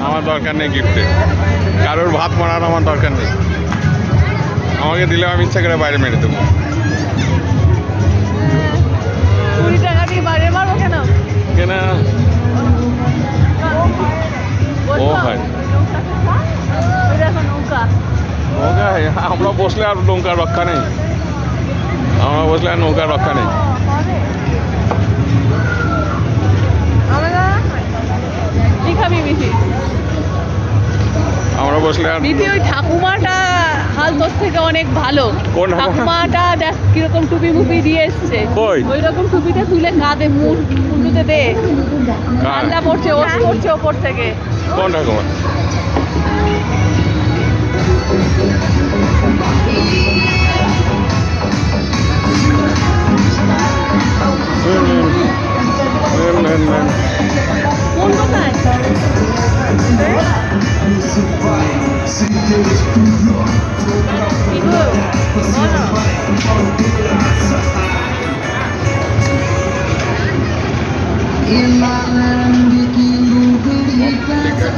আমার দরকার নেই গিফটে, কারোর ভাত মারার আমার দরকার নেই। আমাকে দিলে আমি ইচ্ছা করে বাইরে মেরে দেবো। 20 টাকা দিয়ে বাইরে মারবো কেন? কেন? ও ভাই নৌকা নৌকা, আমরা বসলে আর নৌকার রক্ষা নেই, আমরা বসলে আর নৌকার রক্ষা নেই। কি খাবি মিঠি? আমরা বসলে আর মিঠি ওই ঠাকুমাটা হাল তোর থেকে অনেক ভালো। কোন ঠাকুমা? ঠাকুমাটা দেখ কিরকম টুপি মুপি দিয়ে এসছে। কই? ওই রকম টুপিটা তুলে কাঁধে মুন্ডুতে দে, ঠান্ডা পড়ছে, ওস পড়ছে ওপর থেকে। কোন ঠাকুমা? কোন কোথায়? কি গো? বলো। ঠিক আছে।